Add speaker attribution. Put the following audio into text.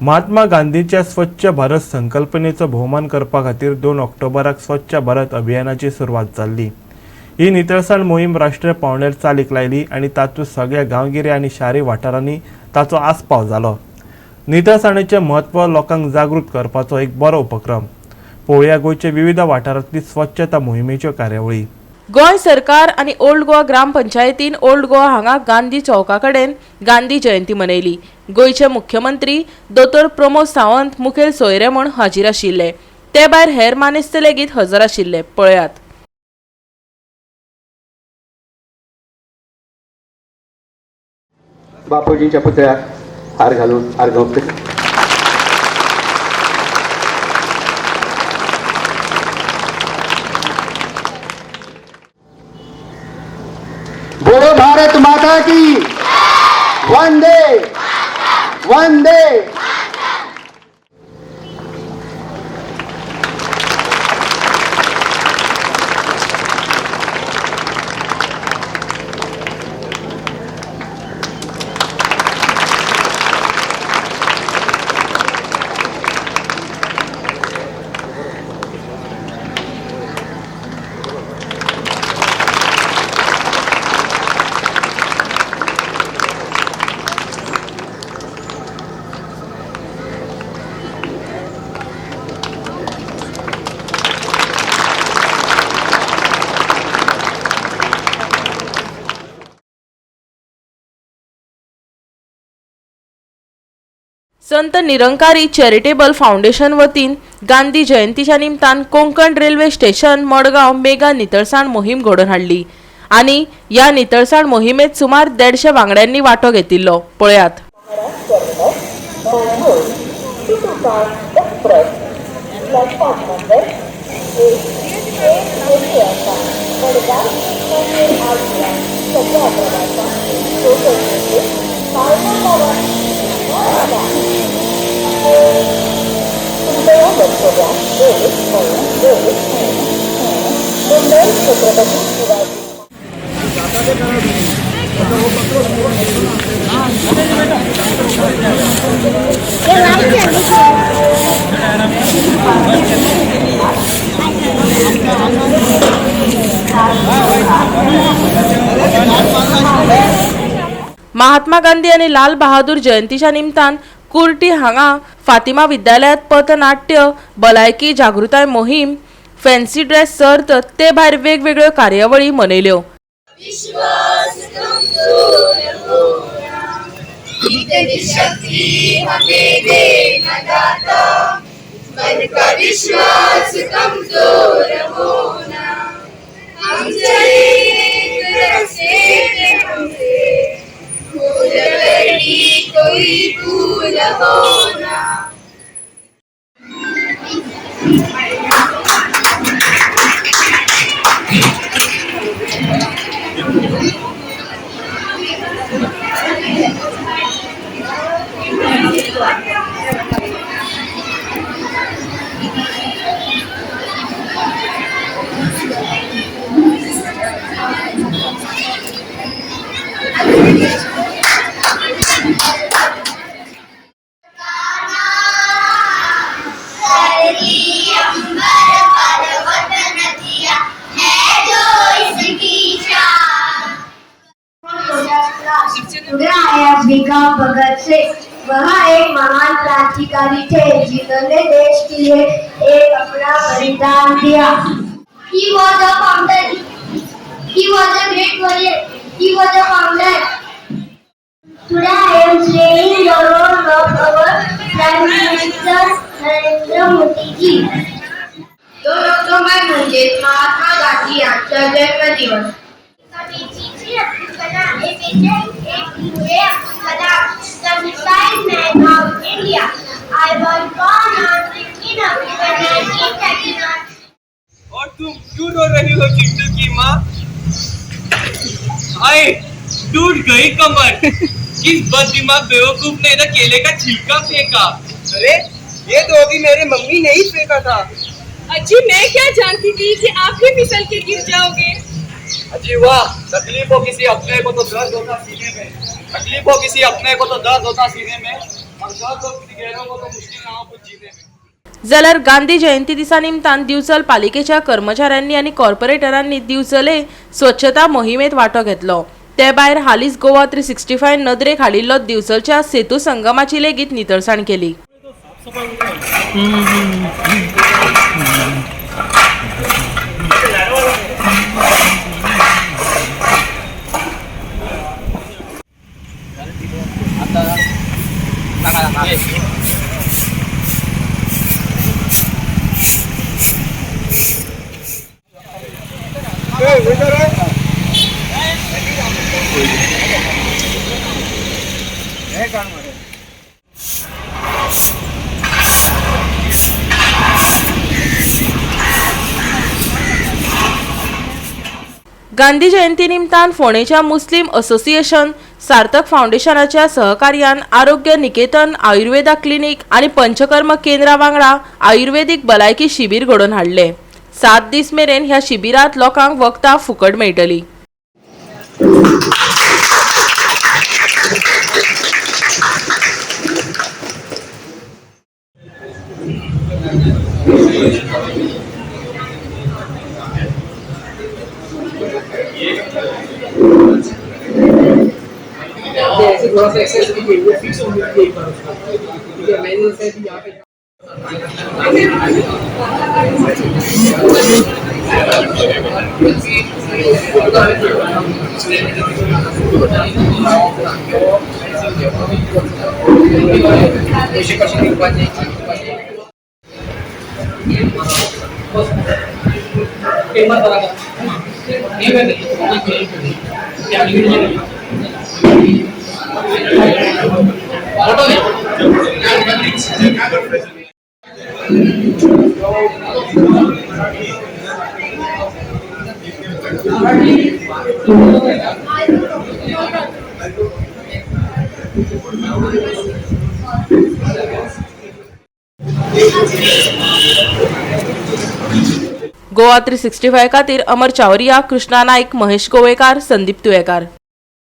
Speaker 1: महात्मा गांधीच्या स्वच्छ भारत संकल्पनेचो भोवमान करपा खातीर 2 ऑक्टोबराक स्वच्छ भारत अभियानाची सुरवात जाल्ली। ही नितळसाण मोहीम राष्ट्रीय पावंड्यार चालीक लायली आनी तातूंत सगळ्या गांवगिरे आनी शारी वाठारांनी ताचो आस्पाव जालो। नितळसाणेचें म्हत्व लोकांक जागृत करपाचो एक बरो उपक्रम। पळोवया गोंयच्या विविध वाठारांतली स्वच्छता मोहिमेच्यो कार्यावळी।
Speaker 2: गोंय सरकार आनी ओल्ड गोवा ग्रामपंचायतीन ओल्ड गोवा हांगा गांधी चौका कडेन गांधी जयंती मनयली। गोंयचे मुख्यमंत्री दोतोर प्रमोद सावंत मुखेल सोयरे म्हूण हाजीर आशिल्ले। ते भायर हेर मानेस्त लेगीत हजर आशिल्ले। पळयात।
Speaker 3: बापूजींच्या पुतळ्याक हार घालून आर्गां बोलो भारत माता की वंदे वंदे।
Speaker 2: संत निरंकारी चॅरिटेबल फाउंडेशन वतीन गांधी जयंतीच्या निमतान Konkan railway station Madgaon mega नितळसाण मोहीम घडोवन हाडली आनी या नितळसाण मोहिमेत सुमार 150 वांगड्यांनी वांटो घेतिल्लो। पळयात। महात्मा गांधी आणि लाल बहादूर जयंतीच्या निमतान कुर्टी हांगा फातिमा विद्यालयात पथनाट्य भलायकी जागृताय मोहीम फॅन्सी ड्रेस सर्त ते भायर वेगवेगळ्यो कार्यावळी मनयल्यो।
Speaker 4: कोई फूल होना। भगत सिंह वह एक महान क्रांतिकारी थे जिन्होंने देश के लिए एक अपना बलिदान दिया। He was a founder. He was a great warrior. He was a founder. Today I am saying the role of our Prime Minister Narendra Modi ji. 2 October म्हणजे महात्मा गांधी यांचा जन्मदिवस। APJ Abdul Kalam, the missile man of India. I was born on 16 October 1939.
Speaker 5: और तुम क्यों row रही हो चिंटू की माँ? आए टूट गई कमर। किस बददिमाग बेवकूफ ने इधर केले का छिलका फेंका? अरे ये तो अभी मेरे मम्मी ने ही फेंका था।
Speaker 6: अजी मैं क्या जानती थी कि आप ही फिसल के गिर जाओगे।
Speaker 5: अजी वाह, तकलीफ हो किसी अपने को तो दर्द होता सीने में।
Speaker 2: जाल्यार गांधी जयंती दिसा निमतान दिवचल पालिकेच्या कर्मचाऱ्यांनी आणि कॉर्पोरेटरांनी दिवचले स्वच्छता मोहिमेत वांटो घेतलो। ते भायर हालींच गोवा 365 नदरेक हाडिल्लो दिवचलच्या सेतू संगमाची लेगीत नितळसाण केली। गांधी जयंती निमतान फोंडेच्या मुस्लिम असोसिएशन, सार्थक फाउंडेशनाच्या सहकार्यान आरोग्य निकेतन आयुर्वेदा क्लिनिक आणि पंचकर्म केंद्रा वांगडा आयुर्वेदिक भलायकी शिबीर घडोवन हाडले। 7 दीस मेरेन ह्या शिबिरात लोकांक वखदां फुकट मेळटली।
Speaker 7: ऐसे थोड़ा सा एक्सरसाइज कीजिए, फिक्स होने के लिए एक बार उसको, ठीक है। मैंने जैसे अभी यहाँ पे
Speaker 2: गोवा 365 खातीर अमर चावरिया, कृष्णा नाईक, महेश गोवेकार, संदीप तुयेकार।